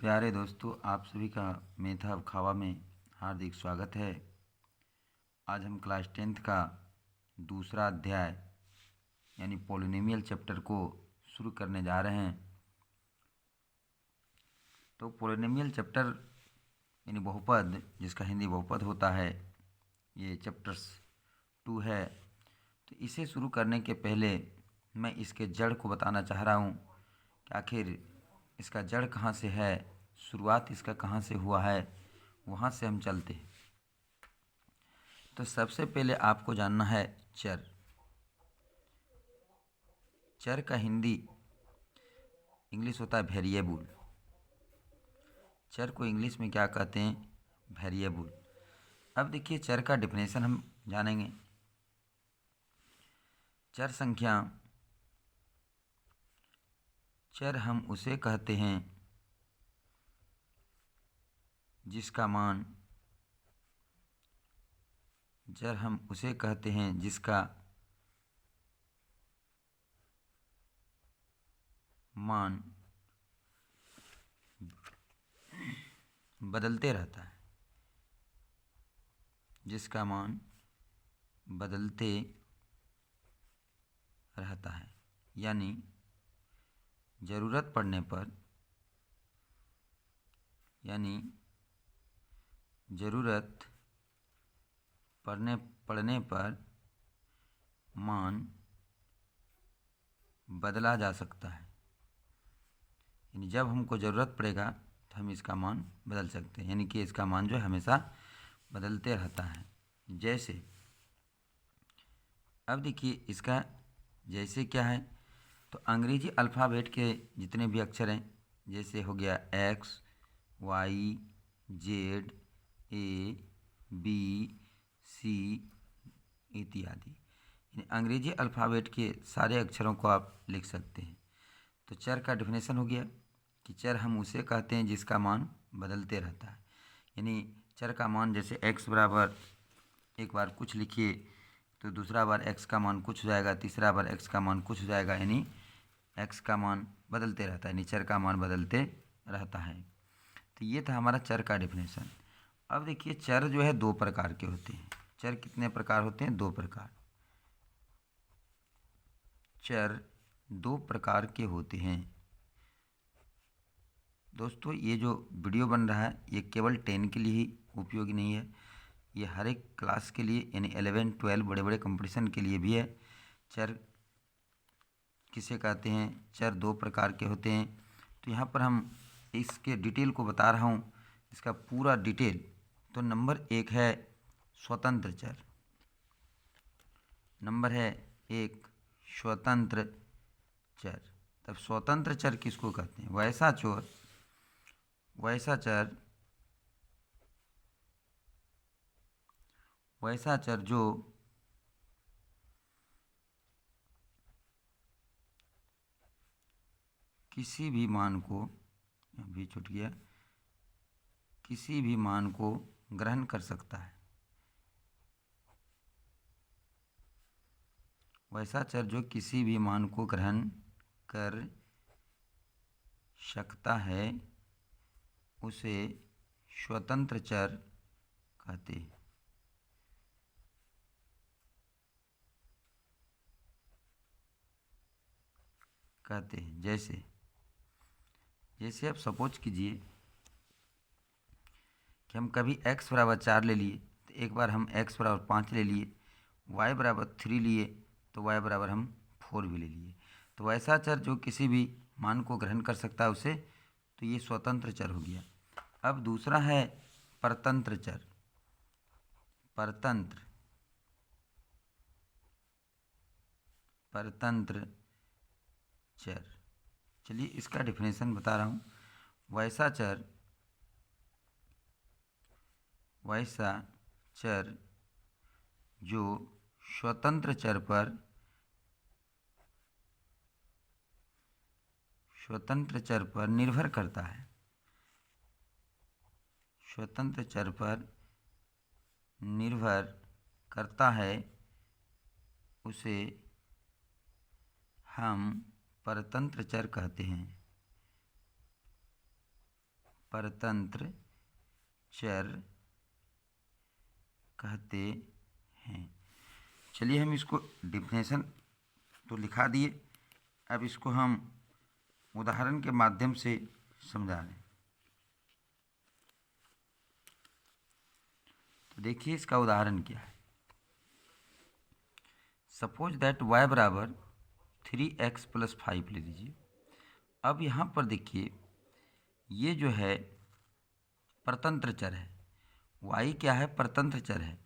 प्यारे दोस्तों, आप सभी का मेधा खावा में हार्दिक स्वागत है। आज हम क्लास 10th का दूसरा अध्याय यानी पॉलिनोमियल चैप्टर को शुरू करने जा रहे हैं। तो पॉलिनोमियल चैप्टर यानी बहुपद, जिसका हिंदी बहुपद होता है, ये चैप्टर्स 2 है। तो इसे शुरू करने के पहले मैं इसके जड़ को बताना चाह रहा हूँ कि आखिर इसका जड़ कहाँ से है, शुरुआत इसका कहाँ से हुआ है, वहाँ से हम चलते हैं। तो सबसे पहले आपको जानना है चर। चर का हिंदी इंग्लिश होता है वेरिएबल। चर को इंग्लिश में क्या कहते हैं? वेरिएबल। अब देखिए, चर का डिफिनेशन हम जानेंगे। चर संख्या, चर हम उसे कहते हैं जिसका मान, चर हम उसे कहते हैं जिसका मान बदलते रहता है, जिसका मान बदलते रहता है। यानी ज़रूरत पड़ने पर, ज़रूरत पड़ने पर मान बदला जा सकता है। यानी जब हमको ज़रूरत पड़ेगा तो हम इसका मान बदल सकते हैं, यानी कि इसका मान जो है हमेशा बदलते रहता है। जैसे अब देखिए, इसका जैसे क्या है, तो अंग्रेजी अल्फ़ाबेट के जितने भी अक्षर हैं, जैसे हो गया एक्स, वाई, जेड, ए, बी, सी इत्यादि, यानी अंग्रेजी अल्फ़ाबेट के सारे अक्षरों को आप लिख सकते हैं। तो चर का डिफिनेशन हो गया कि चर हम उसे कहते हैं जिसका मान बदलते रहता है। यानी चर का मान, जैसे x बराबर एक बार कुछ लिखिए तो दूसरा बार x का मान कुछ हो जाएगा, तीसरा बार x का मान कुछ हो जाएगा, यानी x का मान बदलते रहता है, यानी चर का मान बदलते रहता है। तो ये था हमारा चर का डिफिनेशन। अब देखिए, चर जो है दो प्रकार के होते हैं। चर कितने प्रकार होते हैं? दो प्रकार। चर दो प्रकार के होते हैं। दोस्तों, ये जो वीडियो बन रहा है ये केवल 10 के लिए ही उपयोगी नहीं है, ये हर एक क्लास के लिए, यानी 11, 12 बड़े बड़े कंपटीशन के लिए भी है। चर किसे कहते हैं? चर दो प्रकार के होते हैं। तो यहाँ पर हम इसके डिटेल को बता रहा हूँ, इसका पूरा डिटेल। तो नंबर 1 है स्वतंत्र चर। नंबर है 1 स्वतंत्र चर। तब स्वतंत्र चर किसको कहते हैं? वैसा चर जो किसी भी मान को, अभी छूट गया, किसी भी मान को ग्रहण कर सकता है। वैसा चर जो किसी भी मान को ग्रहण कर सकता है उसे स्वतंत्र चर कहते हैं। जैसे आप सपोज कीजिए कि हम कभी x बराबर 4 ले लिए, तो एक बार हम x बराबर 5 ले लिए, y बराबर 3 लिए तो y बराबर हम 4 भी ले लिए। तो वैसा चर जो किसी भी मान को ग्रहण कर सकता है उसे, तो ये स्वतंत्र चर हो गया। अब दूसरा है परतंत्र चर। परतंत्र चर, चलिए इसका डिफिनेशन बता रहा हूँ। वैसा चर जो स्वतंत्र चर पर निर्भर करता है, स्वतंत्र चर पर निर्भर करता है, उसे हम परतंत्र चर कहते हैं। परतंत्र चर कहते हैं। चलिए हम इसको डिफिनेशन तो लिखा दिए, अब इसको हम उदाहरण के माध्यम से समझा रहे हैं। तो देखिए इसका उदाहरण क्या है। सपोज दैट y बराबर 3x + 5 ले लीजिए। अब यहाँ पर देखिए ये जो है परतंत्र चर है, y क्या है, परतंत्र चर है।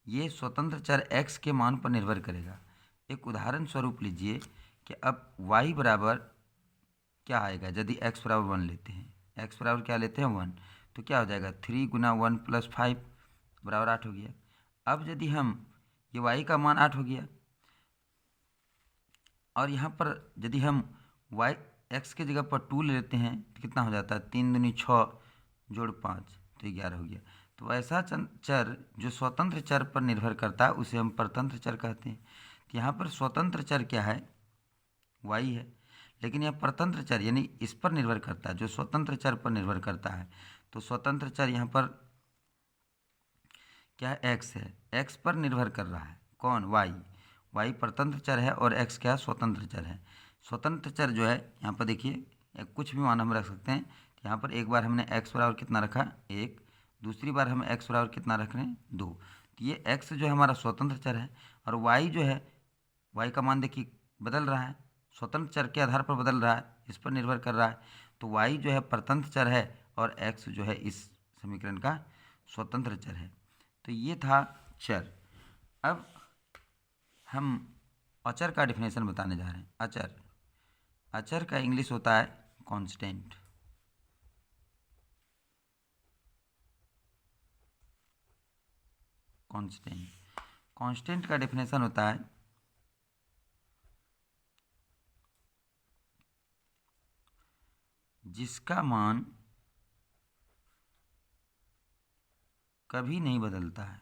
ये स्वतंत्र चर x के मान पर निर्भर करेगा। एक उदाहरण स्वरूप लीजिए कि अब y बराबर क्या आएगा, यदि x बराबर 1 लेते हैं, x बराबर क्या लेते हैं 1, तो क्या हो जाएगा 3 × 1 + 5 बराबर 8 हो गया। अब यदि हम ये y का मान 8 हो गया और यहाँ पर यदि हम y x के जगह पर 2 ले लेते हैं तो कितना हो जाता है, 3 दूनी 6 जोड़ 5 तो 11 हो गया। तो ऐसा चर जो स्वतंत्र चर पर निर्भर करता है उसे हम परतंत्र चर कहते हैं। तो यहाँ पर स्वतंत्र चर क्या है, y है, लेकिन यह परतंत्र चर यानी इस पर निर्भर करता है, जो स्वतंत्र चर पर निर्भर करता है। तो स्वतंत्र चर यहाँ पर क्या है, x है, x पर निर्भर कर रहा है कौन, y परतंत्र चर है और x क्या है, स्वतंत्र चर है। स्वतंत्र चर जो है यहाँ पर देखिए कुछ भी मान हम रख सकते हैं। यहाँ पर एक बार हमने x बराबर कितना रखा 1, दूसरी बार हम x बराबर कितना रख रहे हैं 2। तो ये x जो है हमारा स्वतंत्र चर है और y जो है, y का मान देखिए बदल रहा है, स्वतंत्र चर के आधार पर बदल रहा है, इस पर निर्भर कर रहा है। तो y जो है परतंत्र चर है और x जो है इस समीकरण का स्वतंत्र चर है। तो ये था चर। अब हम अचर का डिफिनेशन बताने जा रहे हैं। अचर का इंग्लिश होता है कांस्टेंट। कांस्टेंट का डिफिनेशन होता है जिसका मान कभी नहीं बदलता है,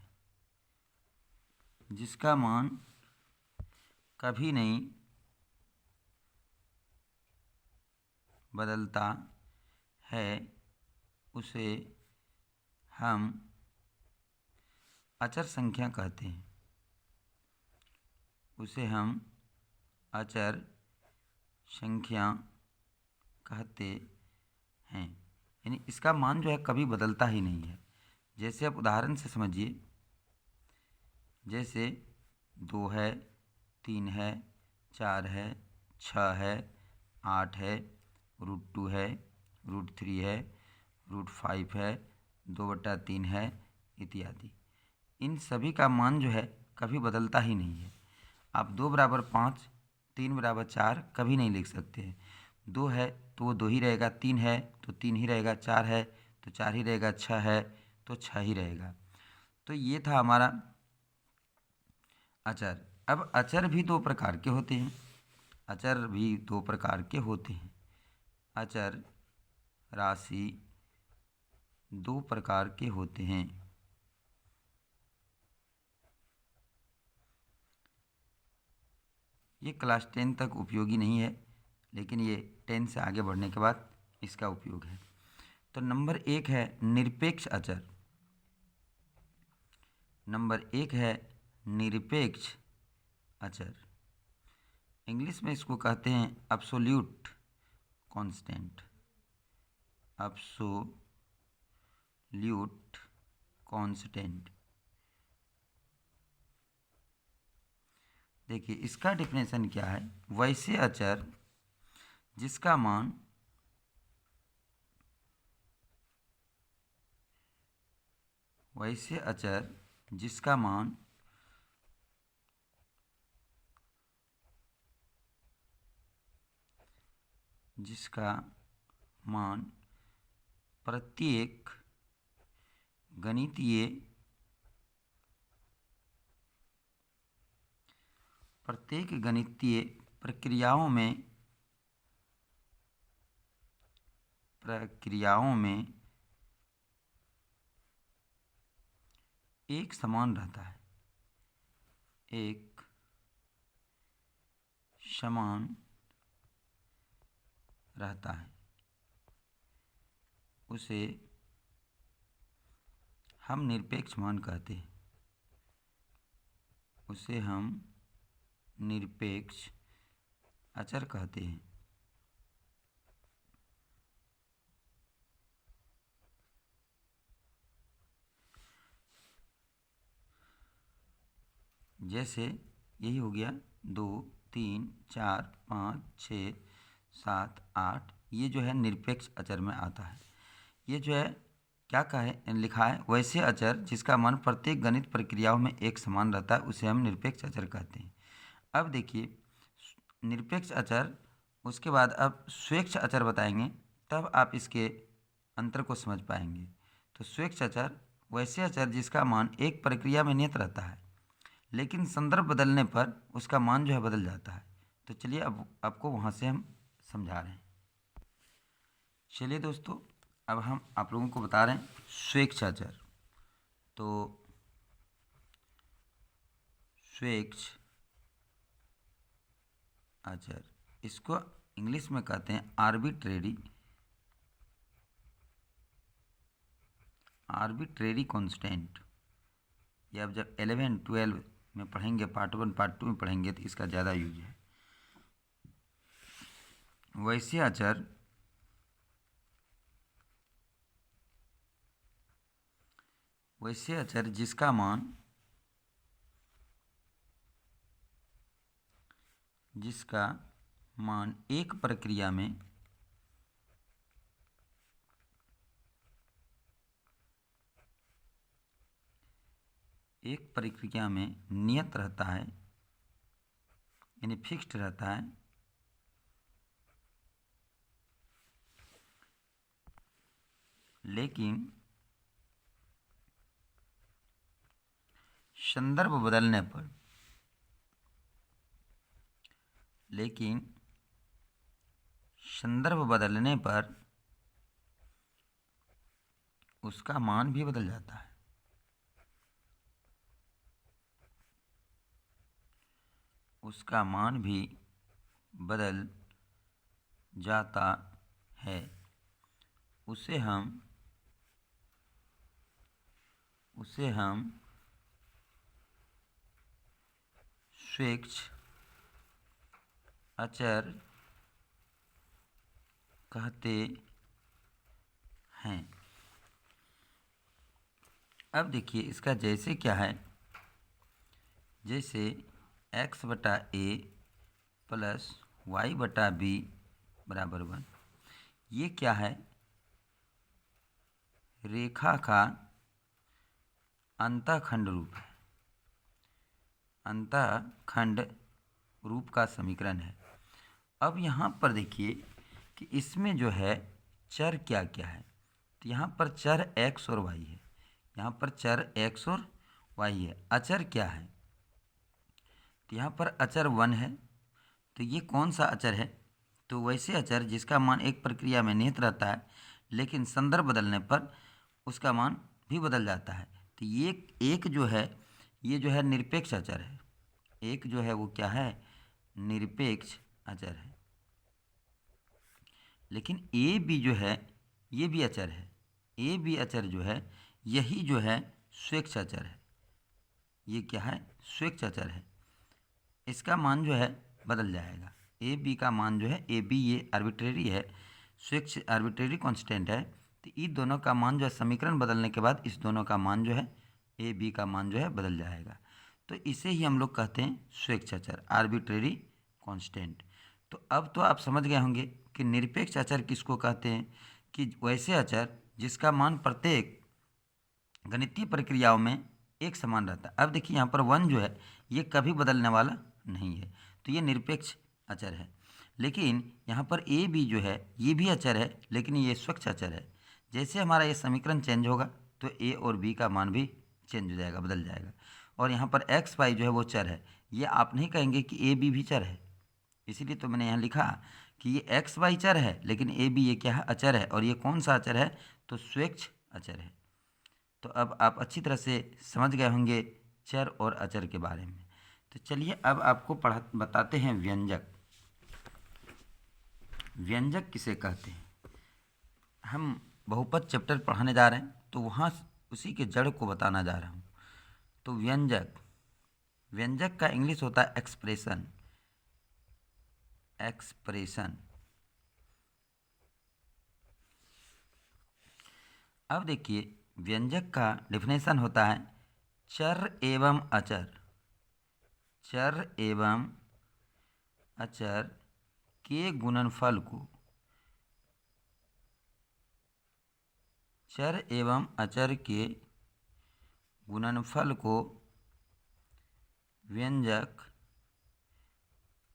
जिसका मान कभी नहीं बदलता है उसे हम अचर संख्या कहते हैं, उसे हम अचर संख्या कहते हैं। यानी इसका मान जो है कभी बदलता ही नहीं है। जैसे आप उदाहरण से समझिए, जैसे 2 है, 3 है, 4 है, 6 है, 8 है, √2 है, √3 है, √5 है, 2/3 है इत्यादि। इन सभी का मान जो है कभी बदलता ही नहीं है। आप 2 बराबर 5, 3 बराबर 4 कभी नहीं लिख सकते हैं। 2 है तो वो 2 ही रहेगा, 3 है तो 3 ही रहेगा, 4 है तो 4 ही रहेगा, 6 है तो 6 ही रहेगा। तो ये था हमारा अचर। अब अचर भी 2 प्रकार के होते हैं, अचर भी 2 प्रकार के होते हैं। अचर राशि 2 प्रकार के होते हैं। ये क्लास 10 तक उपयोगी नहीं है, लेकिन ये 10 से आगे बढ़ने के बाद इसका उपयोग है। तो नंबर 1 है निरपेक्ष अचर। नंबर 1 है निरपेक्ष अचर। इंग्लिश में इसको कहते हैं एब्सोल्यूट कांस्टेंट। Absolute constant. देखिए इसका डिफिनेशन क्या है, वैसे अचर जिसका मान जिसका मान प्रत्येक गणितीय प्रक्रियाओं में एक समान रहता है, एक समान रहता है, उसे हम निरपेक्ष मान कहते हैं। उसे हम निरपेक्ष अचर कहते हैं। जैसे यही हो गया 2, 3, 4, 5, 6, 7, 8, ये जो है निरपेक्ष अचर में आता है। ये जो है क्या कहा लिखा है, वैसे अचर जिसका मान प्रत्येक गणित प्रक्रियाओं में एक समान रहता है उसे हम निरपेक्ष अचर कहते हैं। अब देखिए निरपेक्ष अचर, उसके बाद अब स्वेच्छ अचर बताएंगे, तब आप इसके अंतर को समझ पाएंगे। तो स्वेच्छ अचर वैसे अचर जिसका मान एक प्रक्रिया में नियत रहता है लेकिन संदर्भ बदलने पर उसका मान जो है बदल जाता है। तो चलिए अब आपको वहाँ से हम समझा रहे हैं। चलिए दोस्तों, अब हम आप लोगों को बता रहे हैं स्वेच्छ अचर। तो स्वेच्छ अचर, इसको इंग्लिश में कहते हैं आर्बिट्रेरी कांस्टेंट। ये अब जब 11, 12 में पढ़ेंगे, पार्ट 1 पार्ट 2 में पढ़ेंगे तो इसका ज़्यादा यूज है। वैसे अचर जिसका मान एक प्रक्रिया में नियत रहता है, यानी फिक्स्ड रहता है, लेकिन संदर्भ बदलने पर उसका मान भी बदल जाता है। उसका मान भी बदल जाता है। उसे हम स्वेच्छ अचर कहते हैं। अब देखिए इसका जैसे क्या है, जैसे x/a प्लस y/b बराबर 1, ये क्या है, रेखा का अंतःखंड रूप है, अंतःखंड रूप का समीकरण है। अब यहाँ पर देखिए कि इसमें जो है चर क्या क्या है। तो यहाँ पर चर x और y है, यहाँ पर चर x और y है। अचर क्या है, तो यहाँ पर अचर 1 है। तो ये कौन सा अचर है, तो वैसे अचर जिसका मान एक प्रक्रिया में निहित रहता है लेकिन संदर्भ बदलने पर उसका मान भी बदल जाता है। तो ये एक जो है, ये जो है निरपेक्ष अचर है। एक जो है वो क्या है, निरपेक्ष अचर है। लेकिन ए बी जो है ये भी अचर है। ए बी अचर जो है यही जो है स्वेच्छ अचर है। ये क्या है, स्वेच्छ अचर है। इसका मान जो है बदल जाएगा। ए बी का मान जो है, ए बी ये आर्बिट्रेरी है, स्वेच्छ आर्बिट्रेरी कांस्टेंट है। तो इन दोनों का मान जो है समीकरण बदलने के बाद इस दोनों का मान जो है, ए बी का मान जो है बदल जाएगा। तो इसे ही हम लोग कहते हैं स्वेच्छ अचर, आर्बिट्रेरी कांस्टेंट। तो अब तो आप समझ गए होंगे कि निरपेक्ष अचर किसको कहते हैं, कि वैसे अचर जिसका मान प्रत्येक गणितीय प्रक्रियाओं में एक समान रहता है। अब देखिए यहाँ पर 1 जो है ये कभी बदलने वाला नहीं है, तो ये निरपेक्ष अचर है। लेकिन यहाँ पर ए बी जो है ये भी अचर है लेकिन ये स्वेच्छ अचर है। जैसे हमारा ये समीकरण चेंज होगा तो ए और बी का मान भी चेंज हो जाएगा, बदल जाएगा। और यहाँ पर एक्स वाई जो है वो चर है। ये आप नहीं कहेंगे कि ए बी भी चर है, इसीलिए तो मैंने यहाँ लिखा कि ये एक्स वाई चर है लेकिन ए बी ये क्या है, अचर है। और ये कौन सा अचर है, तो स्वेच्छ अचर है। तो अब आप अच्छी तरह से समझ गए होंगे चर और अचर के बारे में। तो चलिए अब आपको बताते हैं व्यंजक। व्यंजक किसे कहते हैं। हम बहुपद चैप्टर पढ़ाने जा रहे हैं तो वहाँ उसी के जड़ को बताना जा रहा हूँ। तो व्यंजक, व्यंजक का इंग्लिश होता है एक्सप्रेशन, एक्सप्रेशन। अब देखिए व्यंजक का डेफिनेशन होता है चर एवं अचर, चर एवं अचर के गुणनफल को, चर एवं अचर के गुणनफल को व्यंजक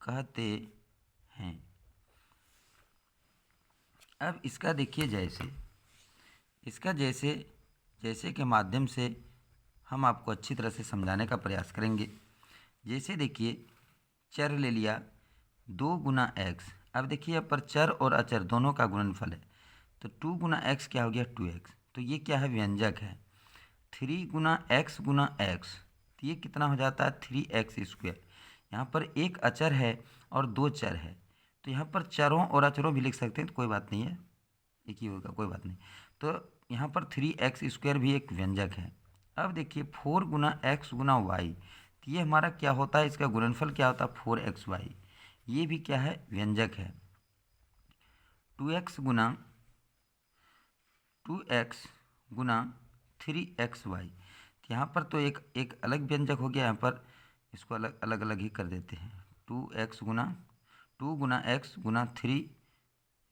कहते हैं। अब इसका देखिए इसका जैसे के माध्यम से हम आपको अच्छी तरह से समझाने का प्रयास करेंगे। जैसे देखिए चर ले लिया 2 गुना एक्स। अब देखिए यहाँ पर चर और अचर दोनों का गुणनफल है, तो 2 गुना एक्स क्या हो गया 2x, तो ये क्या है व्यंजक है। 3 गुना एक्स, तो ये कितना हो जाता है 3x²। यहाँ पर एक अचर है और 2 चर है, तो यहाँ पर चरों और अचरों भी लिख सकते हैं, तो कोई बात नहीं है, एक ही होगा, कोई बात नहीं। तो यहाँ पर 3x² भी एक व्यंजक है। अब देखिए 4 गुना एक्स गुना वाई, तो ये हमारा क्या होता है, इसका गुणनफल क्या होता है 4xy, ये भी क्या है व्यंजक है। 2x गुना 3xy, यहाँ पर तो एक अलग व्यंजक हो गया, यहाँ पर इसको अलग अलग ही कर देते हैं। 2 गुना एक्स गुना 3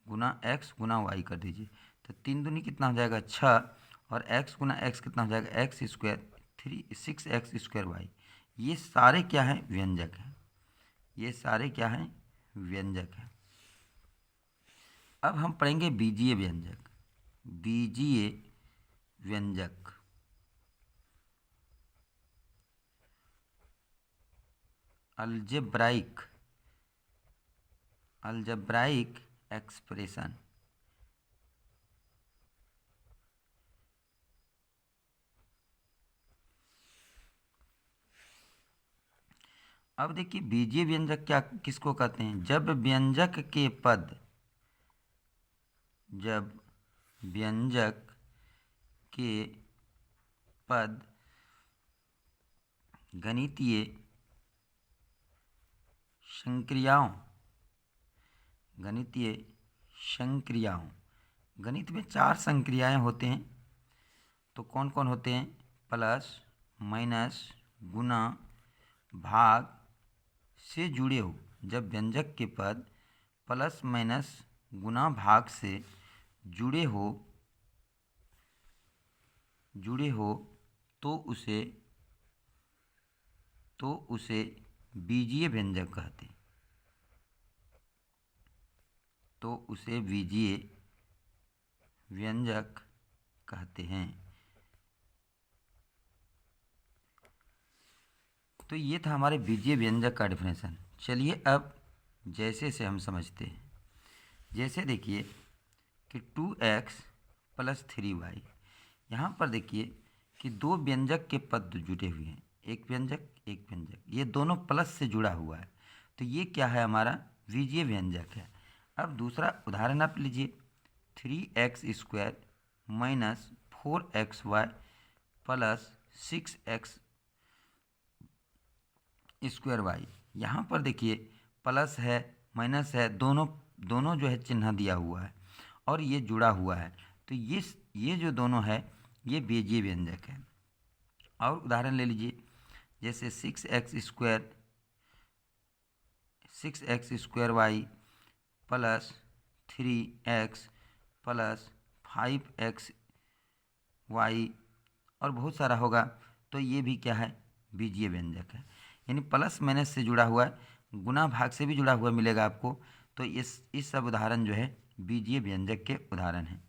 गुना एक्स गुना वाई कर दीजिए, तो 3 दूनी कितना हो जाएगा 6, और x गुना एक्स कितना हो जाएगा x², 6x²y। ये सारे क्या हैं व्यंजक हैं, ये सारे क्या हैं व्यंजक हैं। अब हम पढ़ेंगे बीजीय व्यंजक, बीजीय व्यंजक। Algebraic expression. अब देखिए बीजीय व्यंजक क्या किसको कहते हैं, जब व्यंजक के पद, जब व्यंजक के पद गणितीय संक्रियाओं, गणितीय संक्रियाओं, गणित में 4 संक्रियाएं होते हैं, तो कौन कौन होते हैं, प्लस माइनस गुना भाग से जुड़े हो। जब व्यंजक के पद प्लस माइनस गुना भाग से जुड़े हो तो उसे बीजीय व्यंजक कहते हैं, तो उसे बीजीय व्यंजक कहते हैं। तो ये था हमारे बीजीय व्यंजक का डेफिनेशन। चलिए अब जैसे से हम समझते हैं। जैसे देखिए कि 2x + 3y, यहाँ पर देखिए कि 2 व्यंजक के पद जुड़े हुए हैं, एक व्यंजक, ये दोनों प्लस से जुड़ा हुआ है, तो ये क्या है हमारा बीजीय व्यंजक है। अब दूसरा उदाहरण आप लीजिए, 3x² - 4xy + 6x²y। यहाँ पर देखिए प्लस है माइनस है, दोनों जो है चिन्ह दिया हुआ है और ये जुड़ा हुआ है, तो ये जो दोनों है ये बीजीय व्यंजक है। और उदाहरण ले लीजिए, जैसे 6x² y + 3x + 5xy और बहुत सारा होगा, तो ये भी क्या है बीजीय व्यंजक है। यानी प्लस माइनस से जुड़ा हुआ है, गुना भाग से भी जुड़ा हुआ मिलेगा आपको, तो इस सब उदाहरण जो है बीजीय व्यंजक के उदाहरण हैं।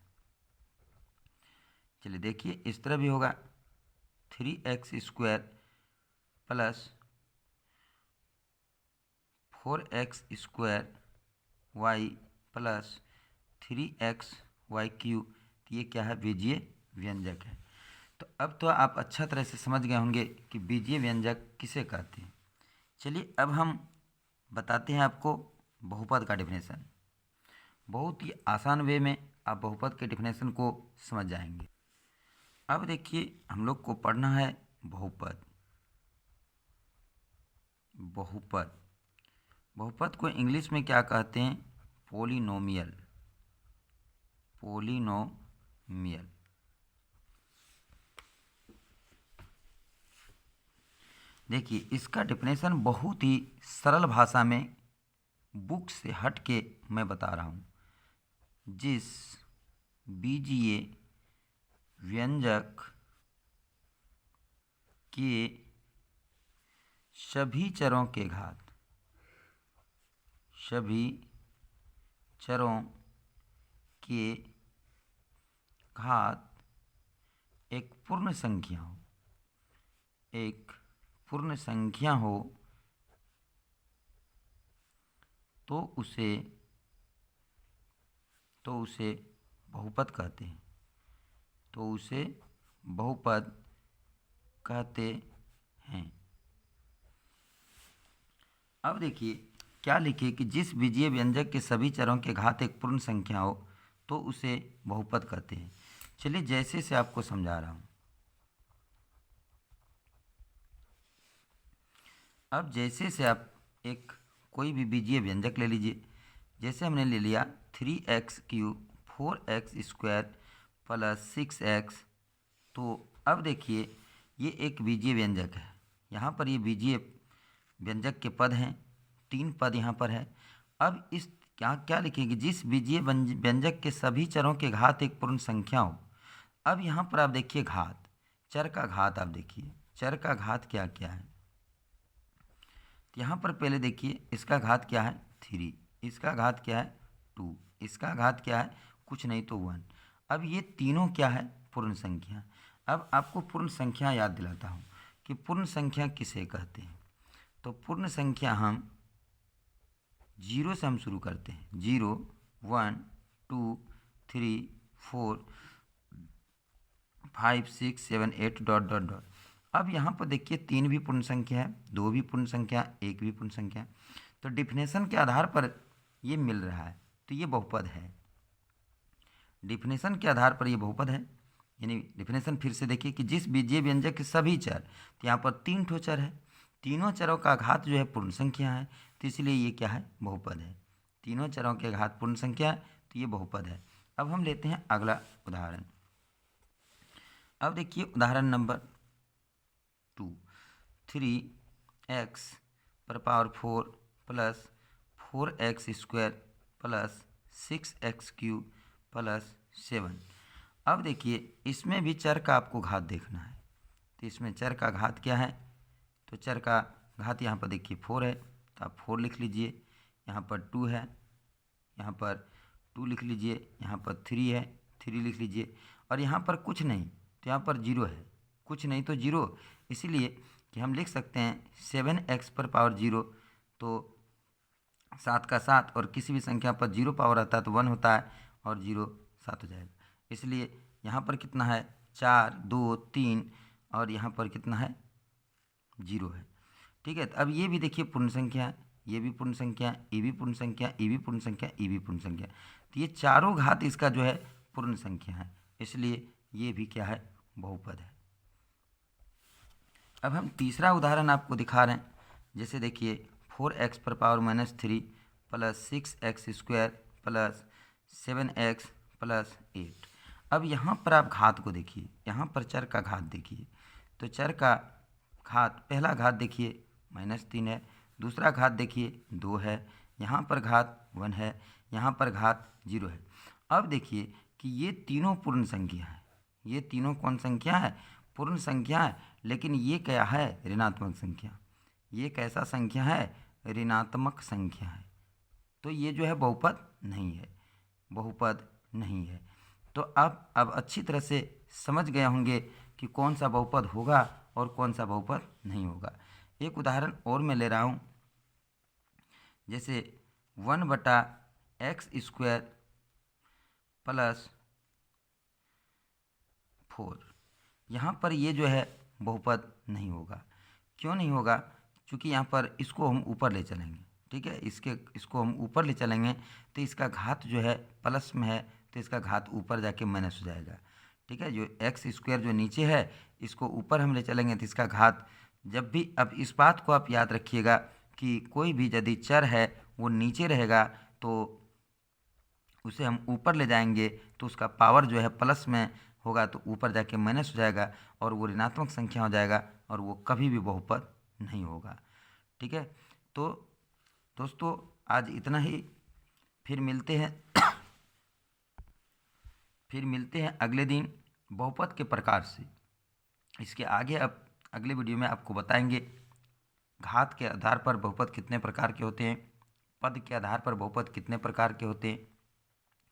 चलिए देखिए इस तरह भी होगा, 3x² + 4x² y + 3xy³, तो ये क्या है बीजीय व्यंजक है। तो अब तो आप अच्छा तरह से समझ गए होंगे कि बीजीय व्यंजक किसे कहते हैं। चलिए अब हम बताते हैं आपको बहुपद का डेफिनेशन। बहुत ही आसान वे में आप बहुपद के डेफिनेशन को समझ जाएंगे। अब देखिए हम लोग को पढ़ना है बहुपद। बहुपद बहुपद को इंग्लिश में क्या कहते हैं? पोलिनोमियल। पोलिनोमियल। देखिए इसका डेफिनेशन बहुत ही सरल भाषा में बुक से हट के मैं बता रहा हूँ। जिस बीजीय व्यंजक के सभी चरों के घात, सभी चरों के घात एक पूर्ण संख्या हो, एक पूर्ण संख्या हो तो उसे बहुपद कहते हैं। तो उसे बहुपद कहते हैं। अब देखिए क्या लिखे कि जिस बीजीय व्यंजक के सभी चरों के घात एक पूर्ण संख्या हो तो उसे बहुपद कहते हैं। चलिए जैसे से आपको समझा रहा हूँ। अब जैसे से आप एक कोई भी बीजीय व्यंजक ले लीजिए। जैसे हमने ले लिया 3x³ 4x² प्लस 6x। तो अब देखिए ये एक बीजीय व्यंजक है। यहाँ पर ये बीजीय व्यंजक के पद हैं, 3 पद यहाँ पर है। अब इस क्या लिखेंगे? जिस बीजीय व्यंजक के सभी चरों के घात एक पूर्ण संख्या हो। अब यहाँ पर आप देखिए घात, चर का घात आप देखिए, चर का घात क्या क्या है। तो यहाँ पर पहले देखिए इसका घात क्या है? 3, इसका घात क्या है? 2, इसका घात क्या है? कुछ नहीं तो 1। अब ये तीनों क्या है? पूर्ण संख्या। अब आपको पूर्ण संख्या याद दिलाता हूँ कि पूर्ण संख्या किसे कहते हैं। तो पूर्ण संख्या हम 0 से हम शुरू करते हैं। 0, 1, 2, 3, 4, 5, 6, 7, 8 ... अब यहाँ पर देखिए 3 भी पूर्ण संख्या है, 2 भी पूर्ण संख्या, 1 भी पूर्ण संख्या। तो डिफिनेशन के आधार पर ये मिल रहा है तो ये बहुपद है। डिफिनेशन के आधार पर ये बहुपद है। यानी डिफिनेशन फिर से देखिए कि जिस बीजीय व्यंजक के सभी चर, तो यहाँ पर 3 ठो चर है, तीनों चरों का घात जो है पूर्ण संख्या है, तो इसलिए ये क्या है? बहुपद है। तीनों चरों के घात पूर्ण संख्या है तो ये बहुपद है। अब हम लेते हैं अगला उदाहरण। अब देखिए उदाहरण नंबर 2, 3x पर power 4 plus 4x² plus 6x³ plus 7। अब देखिए इसमें भी चर का आपको घात देखना है। तो इसमें चर का घात क्या है? तो चर का घात यहाँ पर देखिए 4 है तो आप 4 लिख लीजिए। यहाँ पर 2 है, यहाँ पर 2 लिख लीजिए। यहाँ पर 3 है, 3 लिख लीजिए। और यहाँ पर कुछ नहीं तो यहाँ पर 0 है, कुछ नहीं तो 0। इसीलिए कि हम लिख सकते हैं 7x पर पावर 0 तो 7 का 7, और किसी भी संख्या पर 0 पावर आता है तो 1 होता है और 0 7 हो जाएगा। इसलिए यहाँ पर कितना है? 4, 2, 3 और यहाँ पर कितना है? 0 है। ठीक है। तो अब ये भी देखिए पूर्ण संख्या है, ये भी पूर्ण संख्या, ये भी पूर्ण संख्या, ये भी पूर्ण संख्या, ये भी पूर्ण संख्या। तो ये चारों घात इसका जो है पूर्ण संख्या है, इसलिए ये भी क्या है? बहुपद है। अब हम तीसरा उदाहरण आपको दिखा रहे हैं। जैसे देखिए 4x पर power -3 plus 6x² plus 7x plus 8। अब यहाँ पर आप घात को देखिए, यहाँ पर चर का घात देखिए। तो चर का घात, पहला घात देखिए -3 है, दूसरा घात देखिए 2 है, यहाँ पर घात 1 है, यहाँ पर घात 0 है। अब देखिए कि ये तीनों पूर्ण संख्या है, ये तीनों कौन संख्या है? पूर्ण संख्या है। लेकिन ये क्या है? ऋणात्मक संख्या। ये कैसा संख्या है? ऋणात्मक संख्या है। तो ये जो है बहुपद नहीं है, बहुपद नहीं है। तो आप अब अच्छी तरह से समझ गए होंगे कि कौन सा बहुपद होगा और कौन सा बहुपद नहीं होगा। एक उदाहरण और मैं ले रहा हूँ। जैसे 1/x² प्लस 4। यहाँ पर ये जो है बहुपद नहीं होगा। क्यों नहीं होगा? क्योंकि यहाँ पर इसको हम ऊपर ले चलेंगे। ठीक है, इसको हम ऊपर ले चलेंगे तो इसका घात जो है प्लस में है तो इसका घात ऊपर जाके माइनस हो जाएगा। ठीक है, जो एक्स स्क्वायर जो नीचे है इसको ऊपर हम ले चलेंगे तो इसका घात जब भी, अब इस बात को आप याद रखिएगा कि कोई भी यदि चर है वो नीचे रहेगा तो उसे हम ऊपर ले जाएंगे तो उसका पावर जो है प्लस में होगा तो ऊपर जाके माइनस हो जाएगा और वो ऋणात्मक संख्या हो जाएगा और वो कभी भी बहुपद नहीं होगा। ठीक है, तो दोस्तों आज इतना ही। फिर मिलते हैं फिर मिलते हैं अगले दिन बहुपद के प्रकार से। इसके आगे अब अगले वीडियो में आपको बताएंगे घात के आधार पर बहुपद कितने प्रकार के होते हैं, पद के आधार पर बहुपद कितने प्रकार के होते हैं,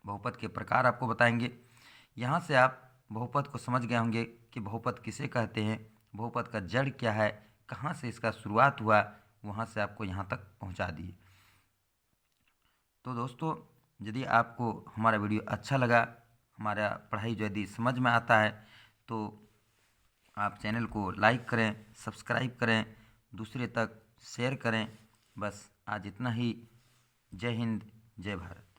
बहुपद के प्रकार आपको बताएंगे। यहाँ से आप बहुपद को समझ गए होंगे कि बहुपद किसे कहते हैं, बहुपद का जड़ क्या है, कहाँ से इसका शुरुआत हुआ, वहाँ से आपको यहाँ तक पहुँचा दिए। तो दोस्तों यदि आपको हमारा वीडियो अच्छा लगा, हमारा पढ़ाई जो यदि समझ में आता है तो आप चैनल को लाइक करें, सब्सक्राइब करें, दूसरे तक शेयर करें। बस आज इतना ही। जय हिंद, जय भारत।